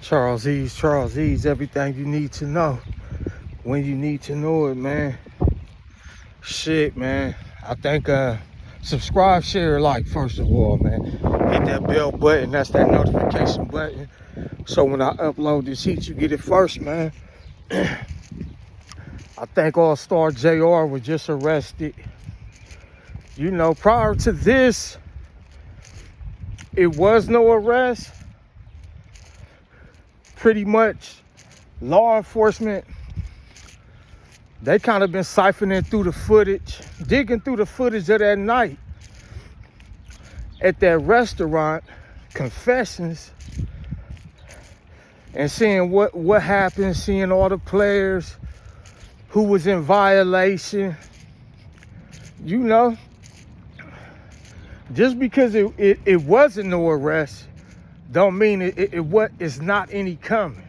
Charles Ease, everything you need to know when you need to know it, man. Shit, man. I think subscribe, share, like, first of all, man. Hit that bell button, that's that notification button. So when I upload this heat, you get it first, man. I think All-Star JR was just arrested. You know, prior to this, it was no arrest. Pretty much, law enforcement, they kind of been siphoning through the footage, digging through the footage of that night at that restaurant, confessions, and seeing what happened, seeing all the players who was in violation. You know, just because it wasn't no arrest, don't mean it's not any coming.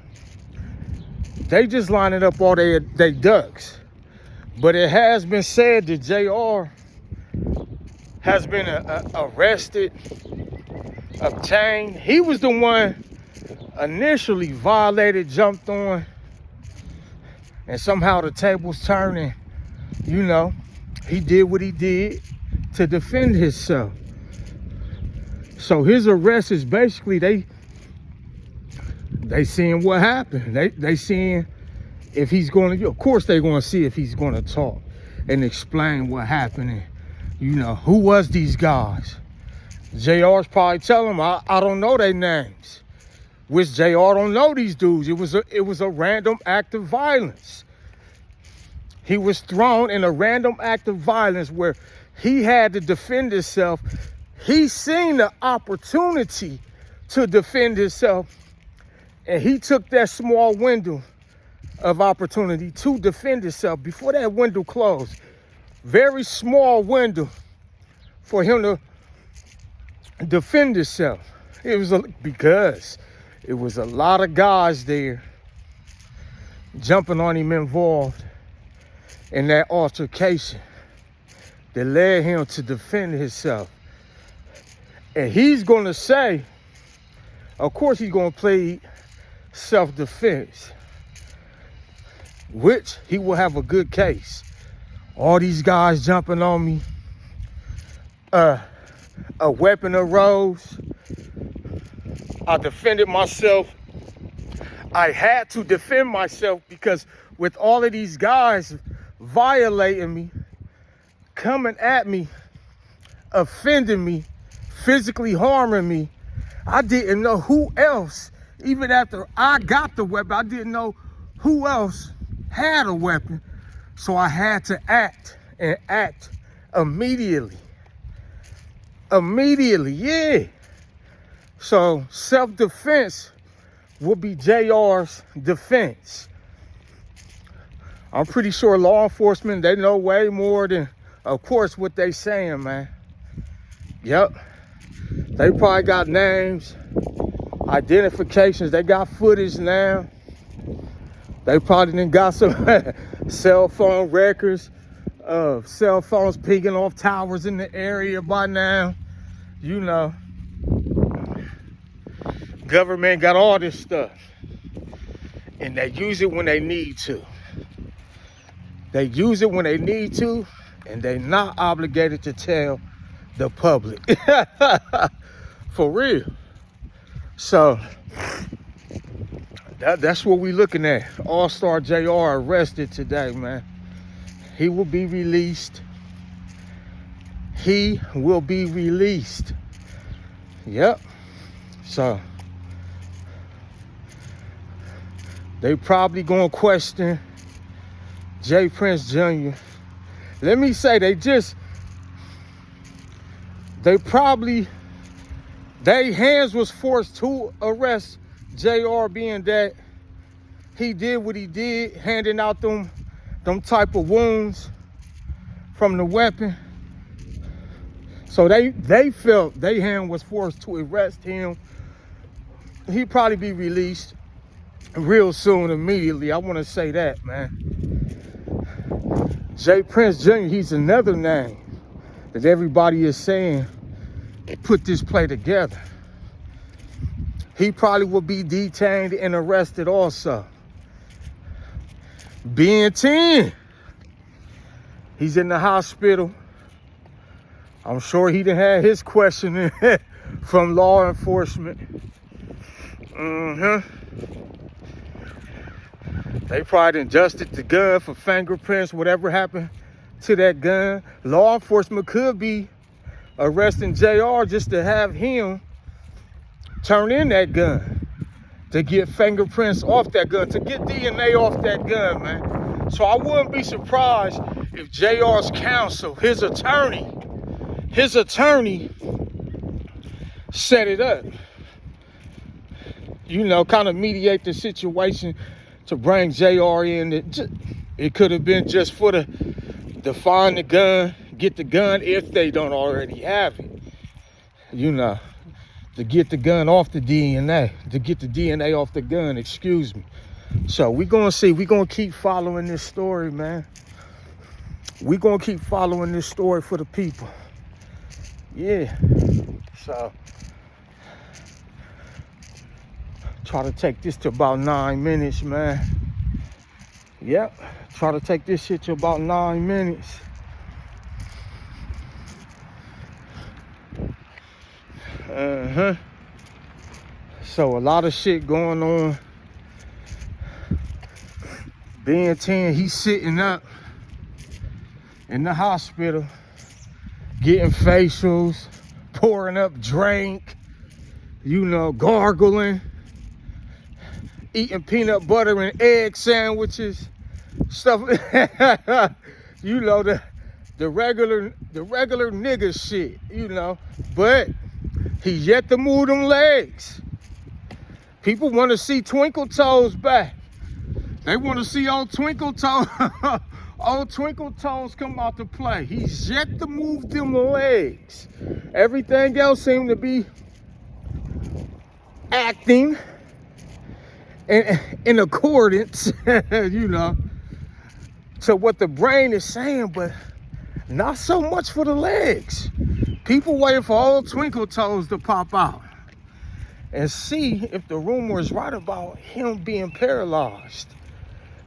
They just lining up all they ducks. But it has been said that JR has been arrested, obtained. He was the one initially violated, jumped on, and somehow the tables turning. You know, he did what he did to defend himself. So his arrest is basically they seeing what happened. They seeing if he's going to, of course they're going to see if he's going to talk and explain what happened. And, you know, who was these guys? JR's probably telling them, I don't know their names. Which JR don't know these dudes. It was a random act of violence. He was thrown in a random act of violence where he had to defend himself. He seen the opportunity to defend himself, and he took that small window of opportunity to defend himself before that window closed. Very small window for him to defend himself. It was because it was a lot of guys there jumping on him, involved in that altercation that led him to defend himself. And he's going to say, of course he's going to plead self-defense, which he will have a good case. All these guys jumping on me, a weapon arose, I defended myself. I had to defend myself because with all of these guys violating me, coming at me, offending me, physically harming me, I didn't know who else, even after I got the weapon, I didn't know who else had a weapon. So I had to act immediately. Immediately, yeah. So self-defense will be JR's defense. I'm pretty sure law enforcement, they know way more than, of course, what they saying, man. Yep. They probably got names, identifications. They got footage now. They probably done got some cell phone records of cell phones pinging off towers in the area by now. You know, government got all this stuff, and they use it when they need to. They use it when they need to, and they're not obligated to tell the public. For real. So that's what we looking at. All-Star JR arrested today, man. He will be released. He will be released. Yep. So they probably gonna question J. Prince Jr. Let me say their hands was forced to arrest JR, being that he did what he did, handing out them type of wounds from the weapon. So they felt their hand was forced to arrest him. He'd probably be released real soon, immediately. I want to say that, man. J. Prince Jr., he's another name that everybody is saying put this play together. he probably will be detained and arrested also. Ben 10, he's in the hospital. I'm sure he done had his questioning from law enforcement. They probably done adjusted the gun for fingerprints, whatever happened to that gun. Law enforcement could be arresting JR just to have him turn in that gun, to get fingerprints off that gun, to get DNA off that gun, man. So I wouldn't be surprised if JR's counsel, his attorney set it up. You know, kind of mediate the situation to bring JR in. It could have been just for to find the gun, get the gun if they don't already have it. You know, to get the gun off the DNA, to get the DNA off the gun, excuse me. So we're going to see. We're going to keep following this story, man. We're going to keep following this story for the people. Yeah. So try to take this to about 9 minutes, man. Yep. Try to take this shit to about 9 minutes. So a lot of shit going on. Ben 10, he's sitting up in the hospital, getting facials, pouring up drink, you know, gargling, eating peanut butter and egg sandwiches, stuff. You know, the regular nigga shit, you know. But he's yet to move them legs. People want to see Twinkle Toes back. They want to see old Twinkle Toes, old Twinkle Toes come out to play. He's yet to move them legs. Everything else seemed to be acting in accordance, you know, to what the brain is saying, but not so much for the legs. People waiting for old Twinkle Toes to pop out and see if the rumor is right about him being paralyzed,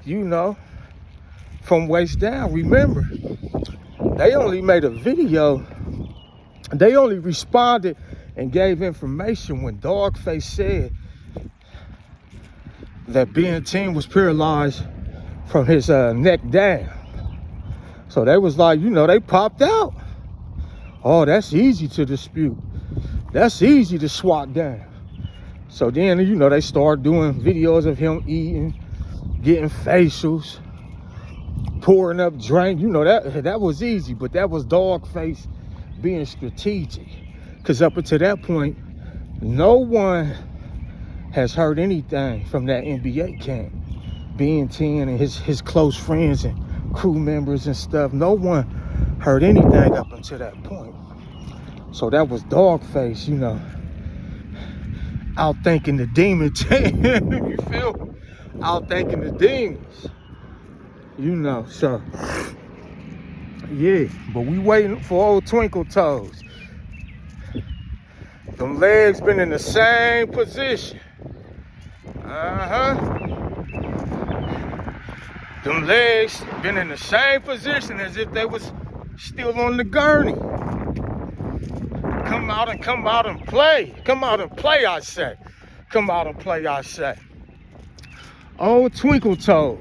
you know, from waist down. Remember, they only made a video. They only responded and gave information when Dogface said that Ben 10 was paralyzed from his neck down. So they was like, you know, they popped out. Oh, that's easy to dispute. That's easy to swat down. So then, you know, they started doing videos of him eating, getting facials, pouring up drink. You know, that was easy, but that was Dogface being strategic. Because up until that point, no one has heard anything from that NBA camp. Ben 10 and his close friends and crew members and stuff. No one heard anything up until that point. So that was Dogface, you know, outthinking the demon team. You feel me? Outthinking the demons. You know, so yeah, but we waiting for old Twinkle Toes. Them legs been in the same position. Them legs been in the same position as if they was still on the gurney. Come out and play. Come out and play, I say. Come out and play, I say. Oh, Twinkle Toes.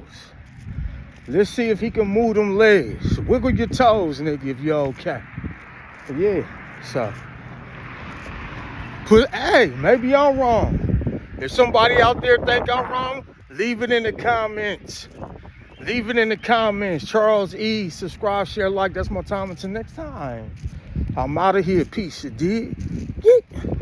Let's see if he can move them legs. Wiggle your toes, nigga, if you're okay. Yeah, so. Hey, maybe I'm wrong. If somebody out there think I'm wrong, leave it in the comments. Leave it in the comments. Charles E. Subscribe, share, like. That's my time. Until next time. I'm out of here. Peace. You dig? Yeah.